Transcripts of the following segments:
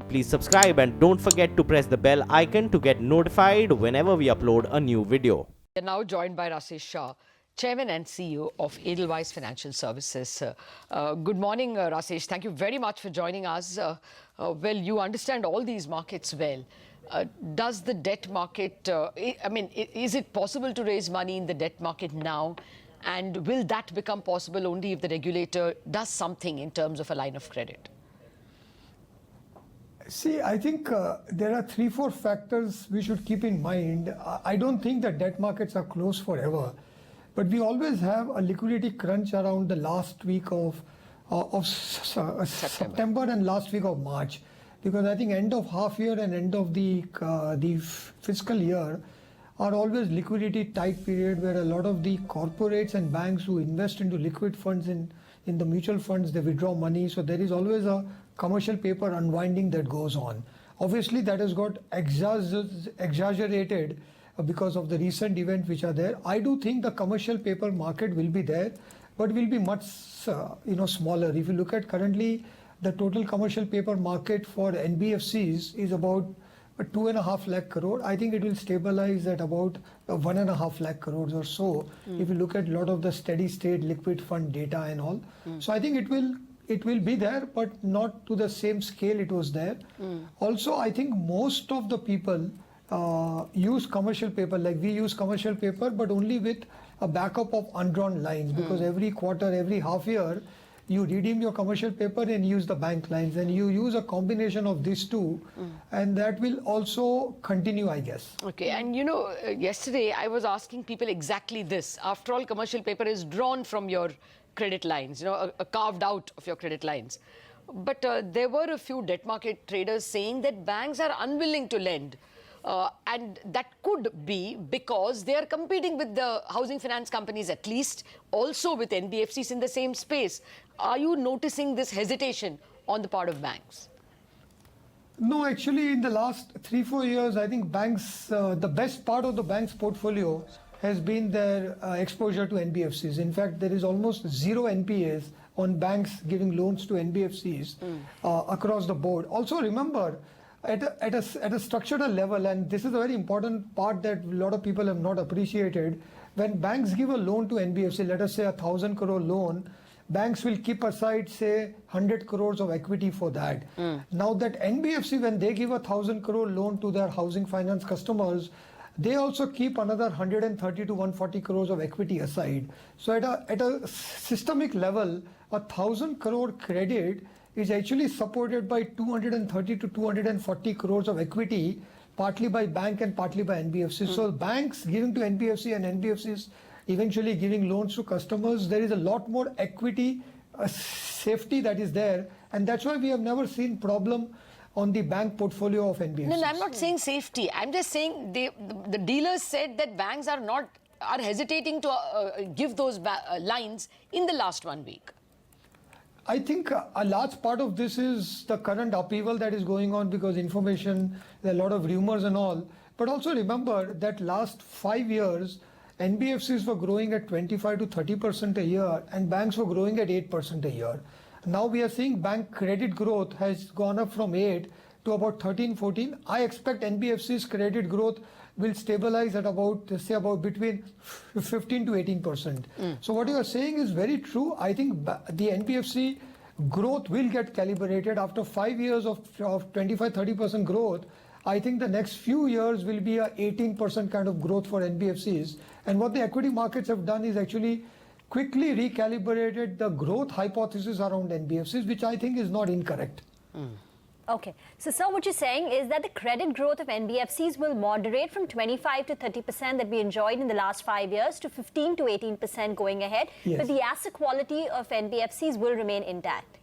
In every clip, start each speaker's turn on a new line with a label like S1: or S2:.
S1: Please subscribe and don't forget to press the bell icon to get notified whenever we upload a new video.
S2: We are now joined by Rashesh Shah, Chairman and CEO of Edelweiss Financial Services. Good morning, Rashesh. Thank you very much for joining us. Well, you understand all these markets well. Does the debt market, is it possible to raise money in the debt market now? And will that become possible only if the regulator does something in terms of a line of credit?
S3: See, I think there are 3-4 factors we should keep in mind. I don't think that debt markets are closed forever, but we always have a liquidity crunch around the last week of September and last week of March, because I think end of half year and end of the fiscal year are always liquidity tight period where a lot of the corporates and banks who invest into liquid funds in the mutual funds, they withdraw money. So there is always a commercial paper unwinding that goes on. Obviously that has got exaggerated because of the recent events which are there. I do think the commercial paper market will be there, but will be much smaller. If you look at currently the total commercial paper market for NBFCs is about 2.5 lakh crore. I think it will stabilize at about 1.5 lakh crores or so. If you look at a lot of the steady state liquid fund data and all. So I think it will be there, but not to the same scale it was there. Also, I think most of the people use commercial paper, like we use commercial paper, but only with a backup of undrawn lines, because every quarter, every half year, you redeem your commercial paper and use the bank lines, and you use a combination of these two, and that will also continue, I guess.
S2: Okay, and yesterday I was asking people exactly this. After all, commercial paper is drawn from your credit lines, carved out of your credit lines. But there were a few debt market traders saying that banks are unwilling to lend. And that could be because they are competing with the housing finance companies, at least also with NBFCs in the same space. Are you noticing this hesitation on the part of banks?
S3: No, actually in the last 3-4 years, I think banks, the best part of the bank's portfolio has been their exposure to NBFCs. In fact, there is almost zero NPAs on banks giving loans to NBFCs across the board. Also remember, at a structural level, and this is a very important part that a lot of people have not appreciated, when banks give a loan to NBFC, let us say 1,000 crore loan, banks will keep aside, say, 100 crores of equity for that. Now that NBFC, when they give 1,000 crore loan to their housing finance customers, they also keep another 130 to 140 crores of equity aside. So at a systemic level, 1,000 crore credit is actually supported by 230 to 240 crores of equity, partly by bank and partly by NBFC. So banks giving to NBFC and NBFCs eventually giving loans to customers, there is a lot more equity safety that is there, and that's why we have never seen problem on the bank portfolio of NBFCs.
S2: No, I'm not saying safety. I'm just saying the dealers said that banks are hesitating to give those lines in the last 1 week.
S3: I think a large part of this is the current upheaval that is going on because information, there are a lot of rumors and all. But also remember that last 5 years, NBFCs were growing at 25 to 30% a year and banks were growing at 8% a year. Now we are seeing bank credit growth has gone up from 8 to about 13, 14. I expect NBFC's credit growth will stabilize at about between 15 to 18%. So what you are saying is very true. I think the NBFC growth will get calibrated after 5 years of 25-30% growth. I think the next few years will be a 18% kind of growth for NBFCs. And what the equity markets have done is actually quickly recalibrated the growth hypothesis around NBFCs, which I think is not incorrect.
S4: Okay, so sir, what you're saying is that the credit growth of NBFCs will moderate from 25 to 30% that we enjoyed in the last 5 years to 15 to 18% going ahead, but the asset quality of NBFCs will remain intact.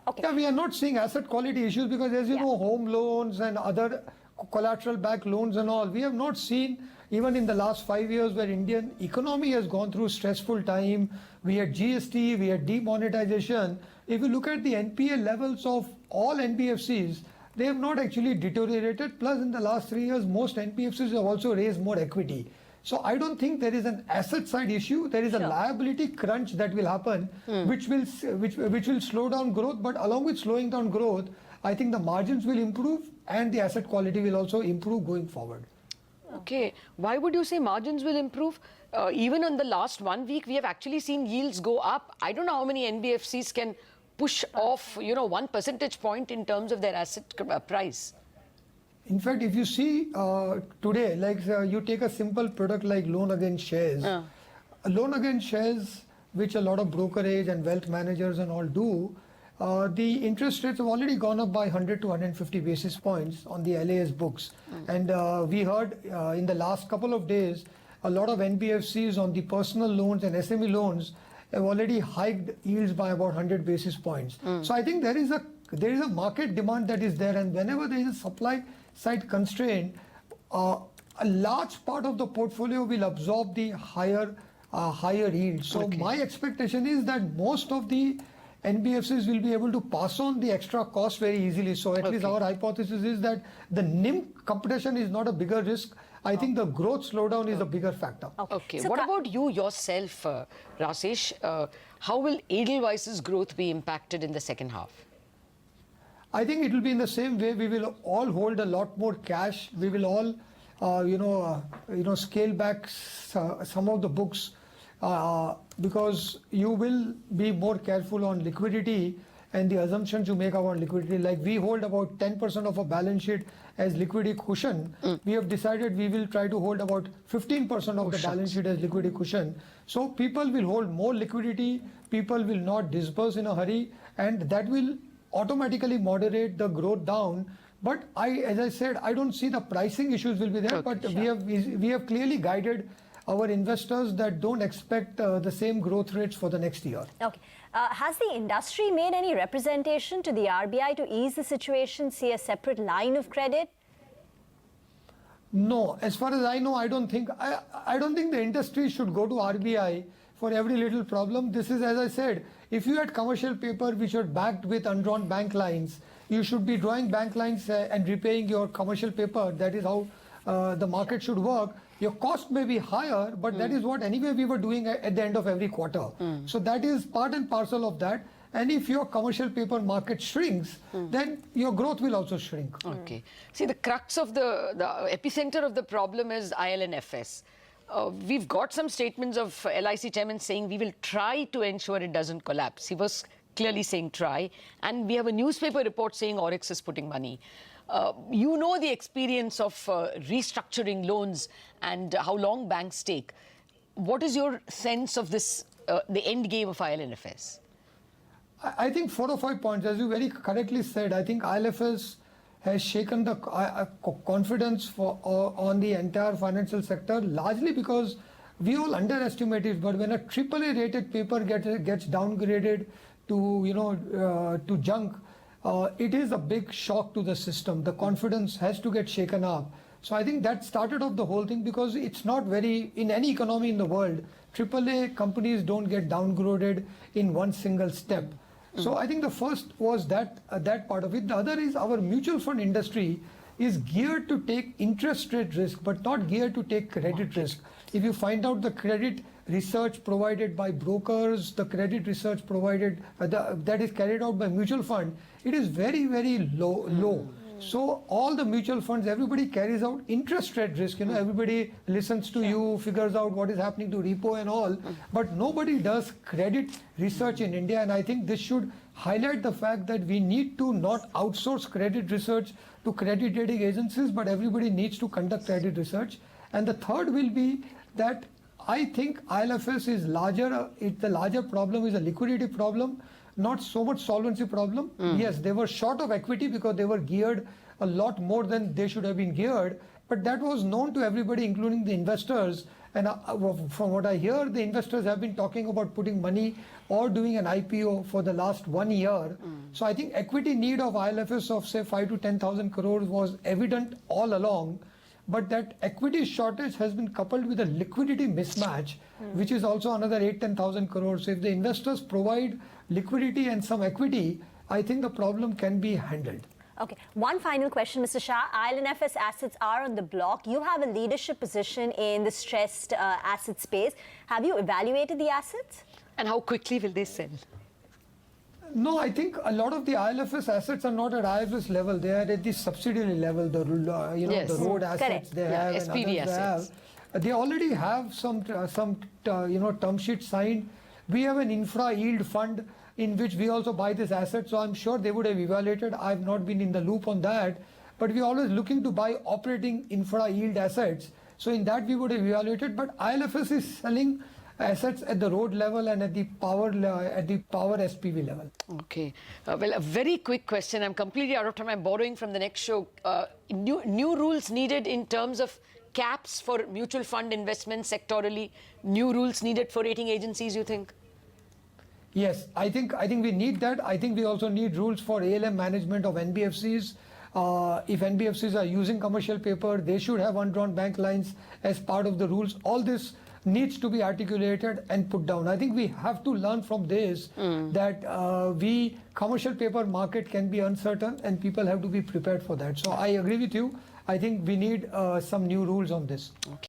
S4: Okay.
S3: Yeah, we are not seeing asset quality issues because, as you know, home loans and other collateral backed loans and all, we have not seen even in the last 5 years where Indian economy has gone through stressful time. We had GST, we had demonetization. If you look at the NPA levels of all NBFCs, they have not actually deteriorated. Plus, in the last 3 years, most NBFCs have also raised more equity. So I don't think there is an asset side issue. There is a liability crunch that will happen, which will slow down growth. But along with slowing down growth, I think the margins will improve and the asset quality will also improve going forward.
S2: Okay, why would you say margins will improve? Even in the last 1 week, we have actually seen yields go up. I don't know how many NBFCs can push off, 1 percentage point in terms of their asset price.
S3: In fact, if you see today, like you take a simple product like loan against shares. Loan against shares, which a lot of brokerage and wealth managers and all do, the interest rates have already gone up by 100 to 150 basis points on the LAS books. And we heard in the last couple of days, a lot of NBFCs on the personal loans and SME loans have already hiked yields by about 100 basis points. So I think there is a market demand that is there, and whenever there is a supply side constraint, a large part of the portfolio will absorb the higher yield. So my expectation is that most of the NBFCs will be able to pass on the extra cost very easily. So at least our hypothesis is that the NIM competition is not a bigger risk. I think the growth slowdown is a bigger factor.
S2: Okay.
S4: So
S2: what about you yourself, Rashesh? How will Edelweiss's growth be impacted in the second half?
S3: I think it will be in the same way. We will all hold a lot more cash. We will all, scale back some of the books because you will be more careful on liquidity and the assumptions you make about liquidity. Like we hold about 10% of our balance sheet as liquidity cushion. We have decided we will try to hold about 15% of the balance sheet as liquidity cushion. So people will hold more liquidity. People will not disburse in a hurry, and that will automatically moderate the growth down. But as I said, I don't see the pricing issues will be there. But we have clearly guided our investors that don't expect the same growth rates for the next year.
S4: Okay. Has the industry made any representation to the RBI to ease the situation, see a separate line of credit?
S3: No, as far as I know, I don't think the industry should go to RBI for every little problem. This is, as I said, if you had commercial paper which are backed with undrawn bank lines, you should be drawing bank lines and repaying your commercial paper. That is how the market should work. Your cost may be higher, but that is what anyway we were doing at the end of every quarter. So that is part and parcel of that. And if your commercial paper market shrinks, then your growth will also shrink.
S2: Okay. See, the crux of the epicenter of the problem is IL&FS. We've got some statements of LIC chairman saying we will try to ensure it doesn't collapse. He was clearly saying try. And we have a newspaper report saying Oryx is putting money. You know the experience of restructuring loans and how long banks take. What is your sense of this, the end game of IL&FS?
S3: I think 4 or 5 points. As you very correctly said, I think IL&FS has shaken the confidence on the entire financial sector, largely because we all underestimate it. But when a AAA rated paper gets downgraded to junk, it is a big shock to the system. The confidence has to get shaken up. So I think that started off the whole thing, because it's not very, in any economy in the world, AAA companies don't get downgraded in one single step. So I think the first was that part of it. The other is our mutual fund industry is geared to take interest rate risk, but not geared to take credit risk. If you find out the credit research provided by brokers, the credit research provided that is carried out by mutual fund, it is very, very low. So all the mutual funds, everybody carries out interest rate risk. Everybody listens to you, figures out what is happening to repo and all, but nobody does credit research in India. And I think this should highlight the fact that we need to not outsource credit research to credit rating agencies, but everybody needs to conduct credit research. And the third will be that I think IL&FS is larger. The larger problem is a liquidity problem, not so much solvency problem. Yes, they were short of equity because they were geared a lot more than they should have been geared. But that was known to everybody, including the investors. And from what I hear, the investors have been talking about putting money or doing an IPO for the last 1 year. So I think equity need of IL&FS of say 5 to 10,000 crores was evident all along. But that equity shortage has been coupled with a liquidity mismatch, which is also another 8-10,000 crores. So if the investors provide liquidity and some equity, I think the problem can be handled.
S4: Okay. One final question, Mr. Shah. IL&FS assets are on the block. You have a leadership position in the stressed asset space. Have you evaluated the assets?
S2: And how quickly will they sell?
S3: No, I think a lot of the ILFS assets are not at IFS level. They are at the subsidiary level. The
S2: Yes.
S3: the road assets
S4: Correct.
S3: they
S2: Yeah,
S3: have and
S2: SPV
S3: others they
S2: assets.
S3: have. They already have some term sheet signed. We have an infra yield fund in which we also buy this asset. So I'm sure they would have evaluated. I've not been in the loop on that, but we're always looking to buy operating infra yield assets. So in that we would have evaluated. But ILFS is selling assets at the road level and at the power SPV level.
S2: Okay. Well, a very quick question. I'm completely out of time. I'm borrowing from the next show. New rules needed in terms of caps for mutual fund investments sectorally. New rules needed for rating agencies, you think?
S3: Yes, I think we need that. I think we also need rules for ALM management of NBFCs. If NBFCs are using commercial paper, they should have undrawn bank lines as part of the rules. All this needs to be articulated and put down. I think we have to learn from this that commercial paper market can be uncertain and people have to be prepared for that. So I agree with you. I think we need some new rules on this.
S2: Okay.